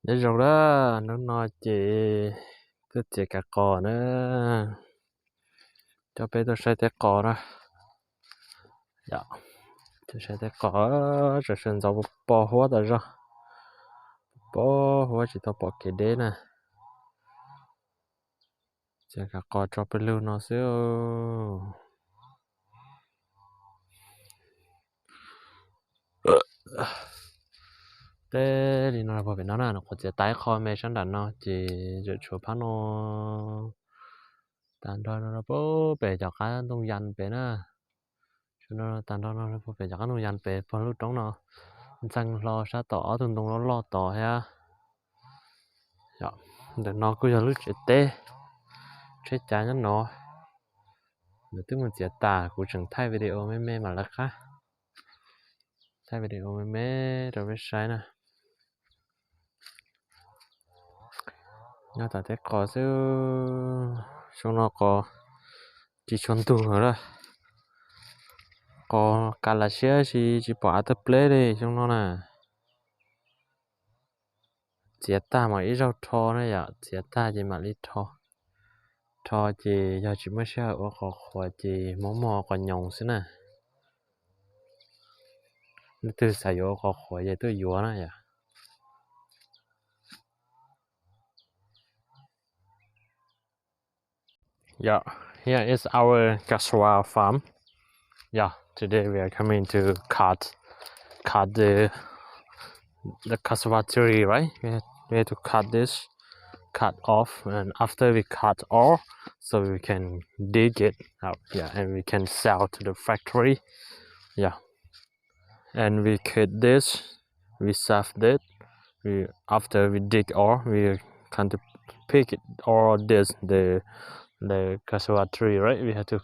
Nhớ rồi đó, nó nói chị cứ chị cả cò nữa. Cho bé tôi sẽ té cò đó. Dạ, tôi sẽ té cò rồi sinh ra bỏ hóa rồi ra. Bỏ hóa chỉ tao bỏ cái đế nè. Chị cả cò cho bé lưu nó xíu. Thế thì nó là bởi vì nó là nó có thể tái kho mê sáng đàn nó chỉ dự chủ phát nó tàn thôi nó bố bể cho cái đông dân bể nè cho nó tàn thôi nó bố bể cho cái đông dân bể phần lúc trống nó chẳng lo sát tỏ từng đông nó lo tỏ ha dạ để nó cứ cho lúc chết trái nó để tức mình sẽ tả của trường thay video mấy mê mà là khác thay video mấy mê rồi với sai nè nó ta thấy có chứ xong nó có chỉ chuẩn tù nữa rồi có cả là xe chỉ bỏ tập play đi trong nó nè chết ta mà ít rau thò nữa ya chết ta chỉ mà ít thò chỉ giờ chỉ mới sao ở khó chỉ mò còn nhồng xí nè nó từ xài vô khó vậy tôi vô nè ya yeah here is our cassava farm. Yeah, today we are coming to cut the cassava tree, right? We have to cut off, and after we cut all, so we can dig it out, yeah, and we can sell to the factory, yeah. And we cut this, we save it. After we dig all, we kind of pick it all this the cassava tree, right? We have to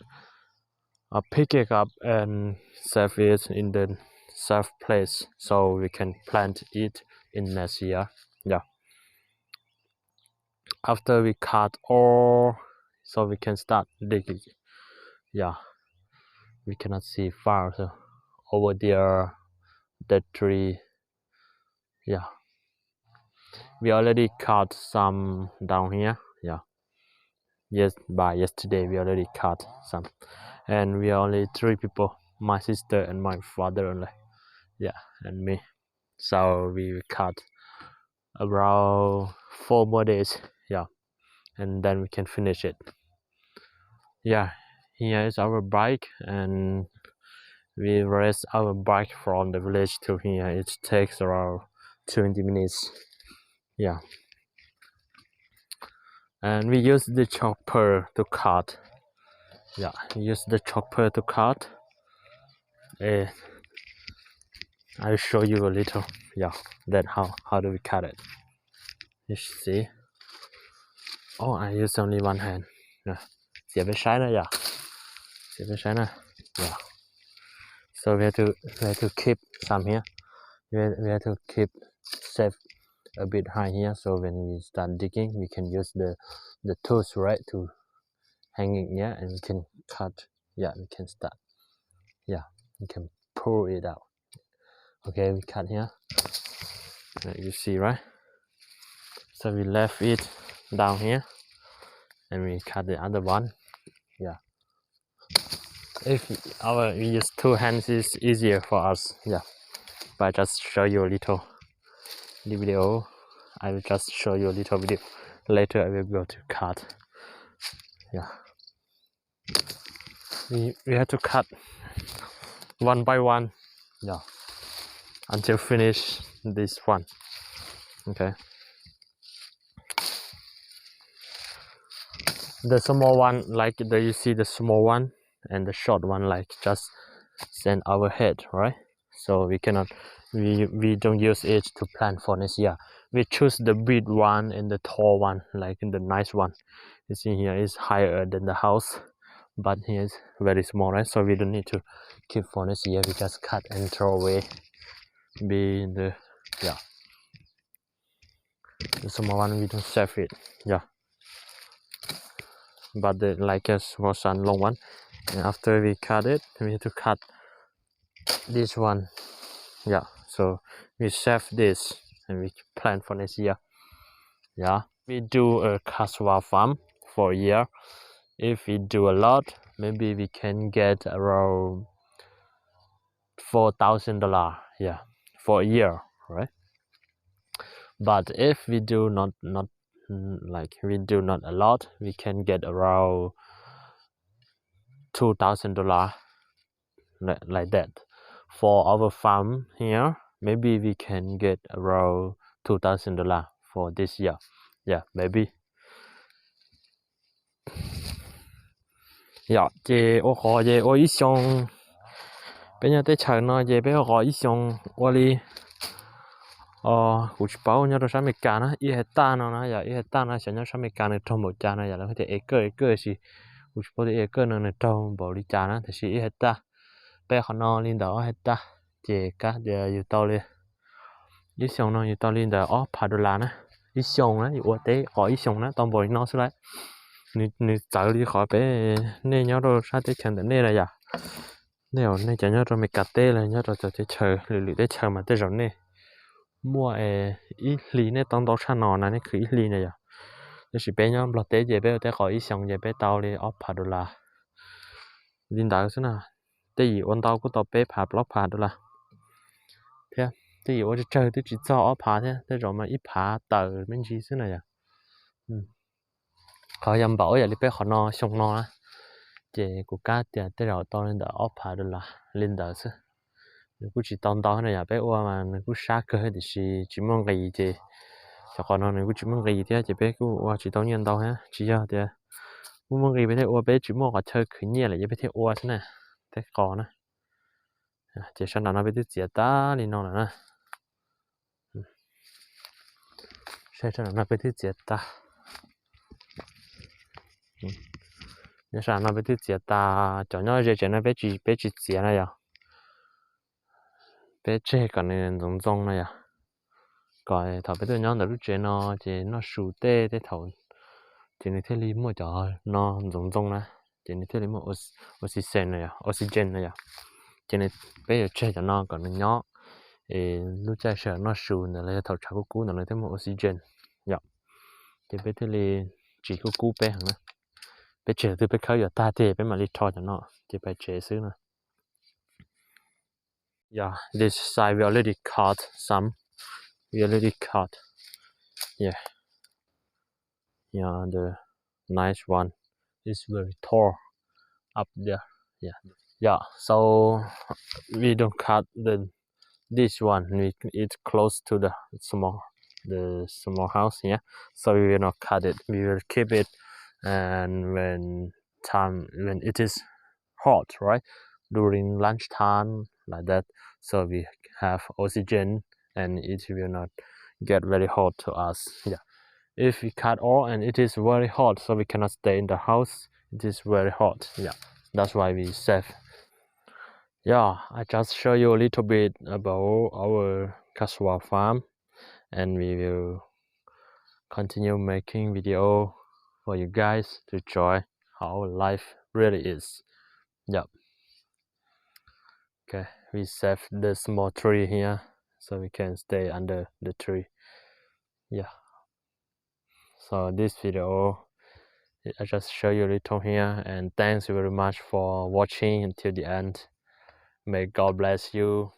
pick it up and save it in the safe place so we can plant it in next year. Yeah. After we cut all, so we can start digging. Yeah. We cannot see far, so over there, that tree. Yeah. We already cut some down here. Yeah. Yes, by yesterday we already cut some, and we are only 3 people: my sister and my father only. Yeah, and me. So we cut around 4 more days, yeah, and then we can finish it. Yeah, here is our bike, and we race our bike from the village to here. It takes around 20 minutes. Yeah, and we use the chopper to cut. Yeah, use the chopper to cut. I'll show you a little. Yeah, that how do we cut it? You see. Oh, I use only one hand. Yeah, xỉa bên trái nữa, yeah. Xỉa bên trái nữa, yeah. So we have to keep some here. We have to keep safe a bit high here, so when we start digging, we can use the tools, right, to hanging, yeah, and we can cut. Yeah, we can start. Yeah, we can pull it out. Okay, we cut here. You see, right? So we left it down here, and we cut the other one. Yeah. If we use 2 hands, is easier for us. Yeah. But I just show you a little video. I will just show you a little video. Later I will go to cut. Yeah. We have to cut one by one. Yeah. Until finish this one. Okay. The small one, like you see the small one, and the short one, like just send our head, right? So we cannot, we don't use it to plant for next year. We choose the big one and the tall one, like the nice one. You see here is higher than the house, but here is very small, right? So we don't need to keep for next year. We just cut and throw away. Be the, yeah, the small one we don't save it. Yeah, but the like a small one, long one. And after we cut it, we have to cut this one. Yeah, so we save this and we plant for next year. Yeah, we do a cassava farm for a year. If we do a lot, maybe we can get around $4,000. Yeah, for a year, right? But if we do not like we do not a lot, we can get around $2,000, like that. For our farm here, maybe we can get around $2,000 for this year. Yeah, maybe. Yeah, chị ô khó chị ô ít xong bây giờ tới chờ nó chị bây giờ khó ít xong ô li cũng bảo nhau rồi sao mình cả nó ít hecta nó giờ ít hecta nó sẽ nhau sao mình cả nó trong một cha nó giờ nó có thể acre gì cũng bảo thì acre nó trong bảo đi cha nó thì ít hecta bây giờ nó lên đó hecta chị cả giờ yêu tao đi ít xong nó yêu tao lên đó phá đồ lá nó ít xong nó yêu tế khó ít xong nó tao bảo nó xuống lại你早啲學俾你有到沙啲強的你啦呀，你又你就有到咪隔啲啦，有到就啲長嚟啲長嘛啲人呢，mua ít ly呢當到餐nọ呢คือít ly này ya，就是俾nhau落啲嘢俾啲可以上嘢俾到你惡拍到啦，領導先啊，第二按到嗰度俾拍 block 拍到啦，睇啊，第二我就chơi啲只做惡拍啫，啲人嘛一拍到咩意思呢呀，เขายำบอกอย่ารีบไปขอนอชงนอนะเจกูกล้าเตียแต่เราตอนนั้นเดออพาดูละลินเดอร์ซึกูchỉตอนตอนnàyอย่าไปว่ามันกูช้าเกินดิสิจิมองกี่เจแต่ขอนอเนี่ยกูจิมองกี่เดียจะไปกูว่าchỉตอนยันตอนฮะchỉยาเดียกูมองกี่ไปเที่ยวไปจิมองกับเธอขึ้นเนี่ยเลยอย่าไปเที่ยวว่าใช่ไหมแต่ก่อนนะเจฉันนั่นไปที่เสียตาลินนอนนะใช่ฉันนั่นไปที่เสียตา你上那边就接打，叫鸟热那边去接了呀，别这个呢种种了呀，个头边都鸟那路接呢，这那树的头，这你这里么叫那种种呢？这你这里么oxygen了呀，oxygen了呀，这你别有这个那个鸟，路在是那树呢，那头查个股呢，那这么 oxygen，呀，这边这里几个股呗，呢。ไปเจอที่ไปเขาอยู่ตาเจไปมาลิทอจังเนาะจะไปเจอซื้อนะ yeah this side we already caught some we already caught yeah yeah the nice one is very tall up there yeah yeah so we don't cut this one it's close to the small house yeah so we will not cut it we will keep it and when it is hot right during lunchtime like that so we have oxygen and it will not get very hot to us yeah if we cut all and it is very hot so we cannot stay in the house it is very hot yeah that's why we save yeah I just show you a little bit about our cassava farm and we will continue making video for you guys to enjoy how life really is yep okay we save the small tree here so we can stay under the tree yeah so this video I just show you a little here and thanks very much for watching until the end may God bless you